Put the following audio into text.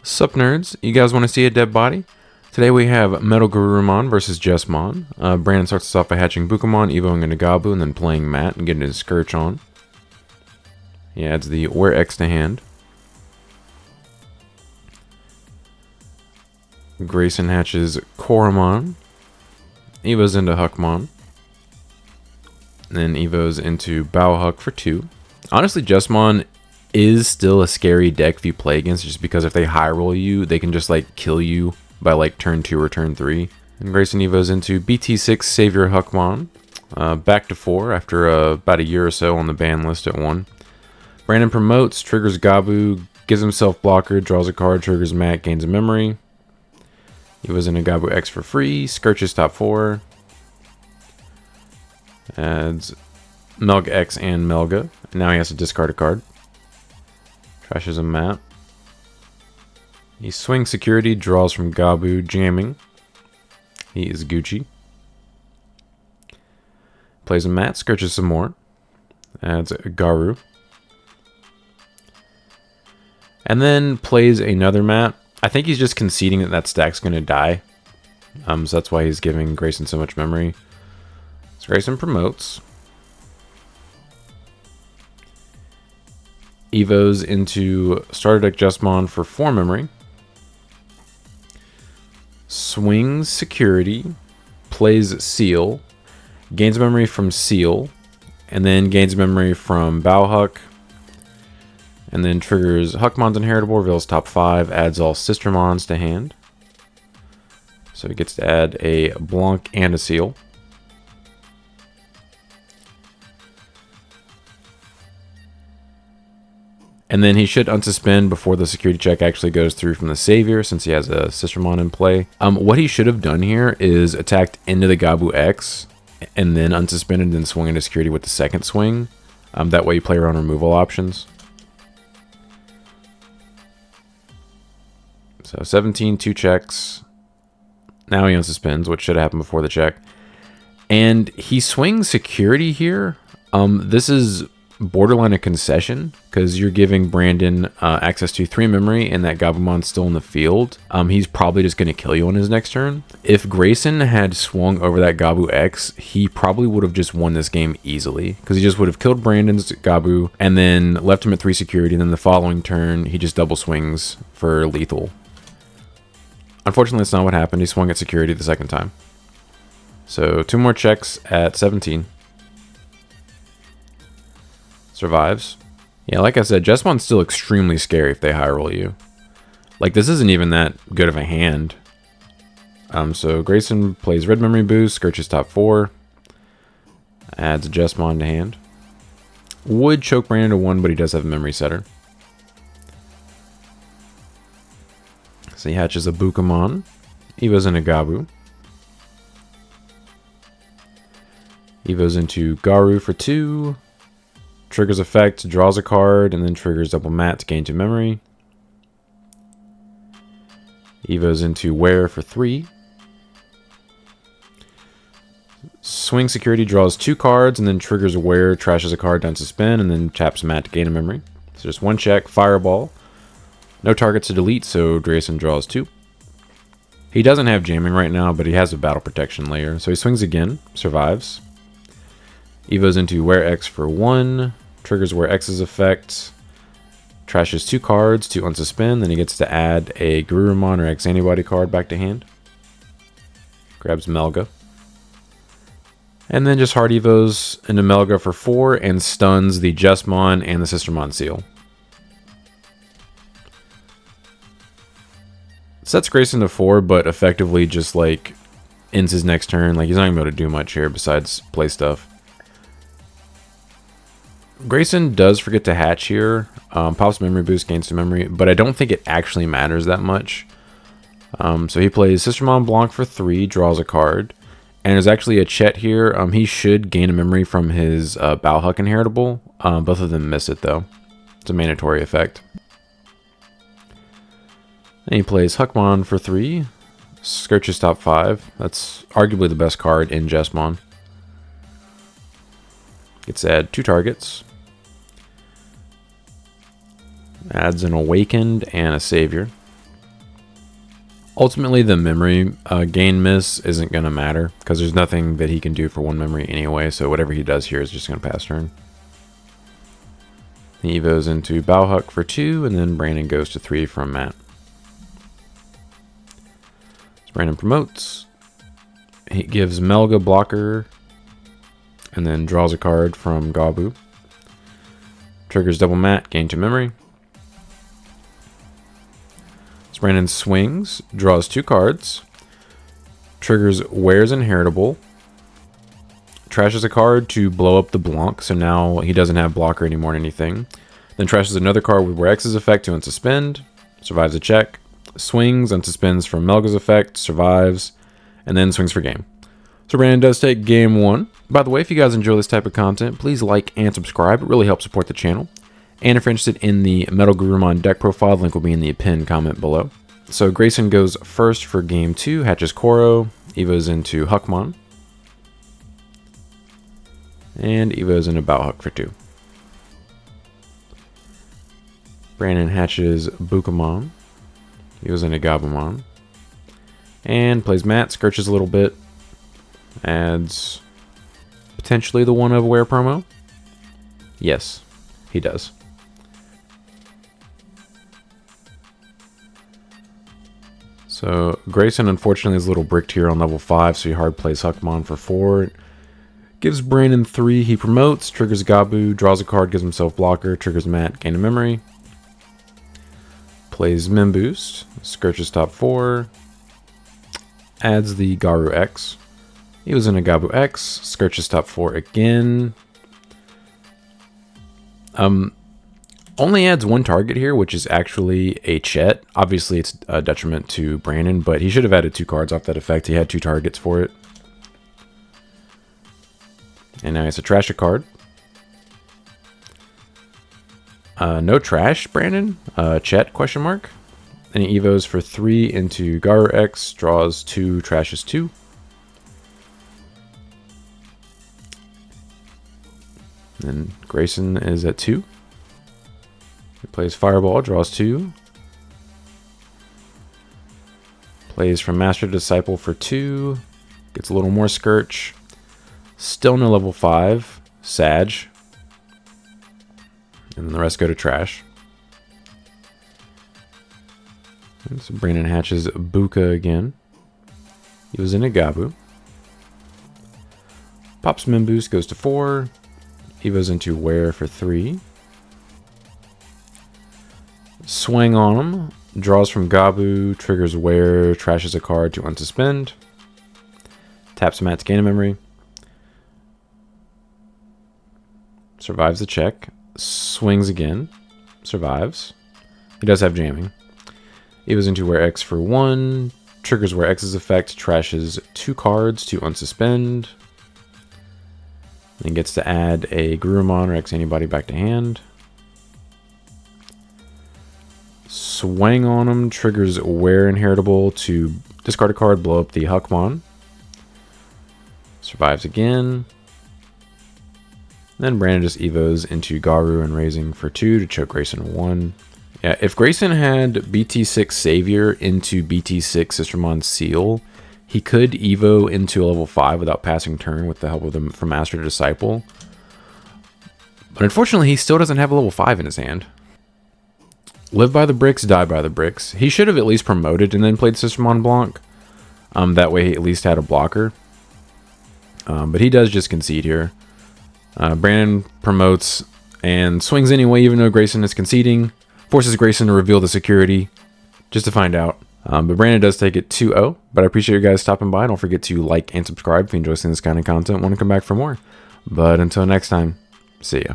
Sup nerds, you guys want to see a dead body? Today we have MetalGarurumon versus Jesmon. Brandon starts us off by hatching Bukamon, evoing into Gabu, and then playing Matt and getting his Scourge on. He adds the Where X to hand. Grayson hatches Koromon, evos into Huckmon, then evos into Bowhuck for 2. Honestly, Jesmon is still a scary deck if you play against, just because if they high roll you, they can just like kill you by like turn 2 or turn 3. And Grayson evos into BT6 Savior Huckmon, back to 4 after about a year or so on the ban list at 1. Brandon promotes, triggers Gabu, gives himself blocker, draws a card, triggers Matt, gains a memory. Evos into Gabu X for free, Scourges top 4. Adds Melga X and Melga. And now he has to discard a card. Trashes a Matt. He swings security, draws from Gabu, jamming. He is Gucci. Plays a Matt, Scourges some more. Adds a Garu. And then plays another Matt. I think he's just conceding that that stack's going to die. So that's why he's giving Grayson so much memory. So Grayson promotes. Evos into starter deck Jesmon for 4 memory. Swings security. Plays Seal. Gains memory from Seal. And then gains memory from Bowhuck. And then triggers Huckmon's Inheritable, reveals top 5, adds all Sistermons to hand. So he gets to add a Blanc and a Seal. And then he should unsuspend before the security check actually goes through from the Savior, since he has a Sistermon in play. What he should have done here is attacked into the Gabu X, and then unsuspended and then swung into security with the second swing. That way you play around removal options. So 17, 2 checks. Now he unsuspends, which should have happened before the check. And he swings security here. This is borderline a concession, because you're giving Brandon access to 3 memory, and that Gabumon's still in the field. He's probably just going to kill you on his next turn. If Grayson had swung over that Gabu X, he probably would have just won this game easily, because he just would have killed Brandon's Gabu, and then left him at 3 security, and then the following turn, he just double swings for lethal. Unfortunately, that's not what happened. He swung at security the second time. So 2 more checks at 17. Survives. Yeah, like I said, Jesmon's still extremely scary if they high roll you. Like, this isn't even that good of a hand. So Grayson plays red memory boost, Scourges top 4. Adds Jesmon to hand. Would choke Brandon to 1, but he does have a memory setter. So he hatches a Bukamon. Evos into Gabu. Evos into Garu for 2. Triggers effect, draws a card, and then triggers double Matt to gain 2 memory. Evos into Wear for 3. Swing security, draws 2 cards, and then triggers Wear, trashes a card down to spin, and then taps Matt to gain a memory. So just 1 check, Fireball. No targets to delete, so Grayson draws 2. He doesn't have jamming right now, but he has a battle protection layer. So he swings again, survives. Evos into Wear X for 1. Triggers Wear X's effect. Trashes 2 cards to unsuspend. Then he gets to add a Garurumon or X Antibody card back to hand. Grabs Melga. And then just hard evos into Melga for 4 and stuns the Jesmon and the Sistermon Seal. Sets Grayson to 4, but effectively just like ends his next turn. Like, he's not even able to do much here besides play stuff. Grayson does forget to hatch here. Pops memory boost, gains some memory, but I don't think it actually matters that much. So he plays Sistermon Blanc for 3, draws a card. And there's actually a Chet here. He should gain a memory from his Bowhuck Inheritable. Both of them miss it though. It's a mandatory effect. And he plays Huckmon for 3. Scourges top 5. That's arguably the best card in Jesmon. Gets to add 2 targets. Adds an Awakened and a Savior. Ultimately, the memory gain miss isn't going to matter because there's nothing that he can do for 1 memory anyway, so whatever he does here is just going to pass turn. He evos into Bauhuck for 2, and then Brandon goes to 3 from Matt. So Brandon promotes. He gives Melga blocker, and then draws a card from Gabu. Triggers double Matt, gain 2 memory. So Brandon swings, draws 2 cards, triggers Wears Inheritable, trashes a card to blow up the Blanc, so now he doesn't have blocker anymore or anything. Then trashes another card with Wear X's effect to unsuspend, survives a check, swings, unsuspends from Melga's effect, survives, and then swings for game. So Brandon does take game 1. By the way, if you guys enjoy this type of content, please like and subscribe. It really helps support the channel. And if you're interested in the MetalGarurumon deck profile, the link will be in the pinned comment below. So Grayson goes first for game 2, hatches Koro, evos into Huckmon, and evos into Bauhuck for 2. Brandon hatches Bukamon, evos into Gabumon, and plays Matt, skirches a little bit, adds potentially the 1 of Wear promo. Yes, he does. So Grayson unfortunately is a little bricked here on level 5, so he hard plays Huckmon for 4. Gives Brandon 3, he promotes, triggers Gabu, draws a card, gives himself blocker, triggers Matt, gain a memory. Plays Memboost, skirches top 4, adds the Garu X. He was in a Gabu X, skirches top 4 again. Only adds 1 target here, which is actually a Chet. Obviously, it's a detriment to Brandon, but he should have added 2 cards off that effect. He had 2 targets for it. And now he has to trash a card. No trash, Brandon. Chet, question mark. And he evos for 3 into Garu X, draws 2, trashes 2. And Grayson is at 2. He plays Fireball, draws 2. Plays from Master Disciple for 2. Gets a little more Skirch. Still no level 5. Sag. And then the rest go to trash. And so Brandon hatches Buka again. He was in a Gabu. Pops Memboost, goes to 4. Evos into Wear for 3. Swing on him. Draws from Gabu. Triggers Wear. Trashes a card to unsuspend. Taps Matt to gain a memory. Survives the check. Swings again. Survives. He does have jamming. Evos into Wear X for 1. Triggers Wear X's effect. Trashes 2 cards to unsuspend. Then gets to add a Garurumon or X Antibody back to hand. Swing on him, triggers Wear Inheritable to discard a card, blow up the Huckmon. Survives again. Then Brandon just evos into Garu and raising for 2 to choke Grayson 1. Yeah, if Grayson had BT6 Savior into BT6 Sistermon Seal, he could evo into a level 5 without passing turn with the help of them from Master to Disciple. But unfortunately, he still doesn't have a level 5 in his hand. Live by the bricks, die by the bricks. He should have at least promoted and then played Sistermon Blanc. That way he at least had a blocker. But he does just concede here. Brandon promotes and swings anyway, even though Grayson is conceding. Forces Grayson to reveal the security just to find out. But Brandon does take it 2-0. But I appreciate you guys stopping by. Don't forget to like and subscribe if you enjoy seeing this kind of content. Want to come back for more. But until next time, see ya.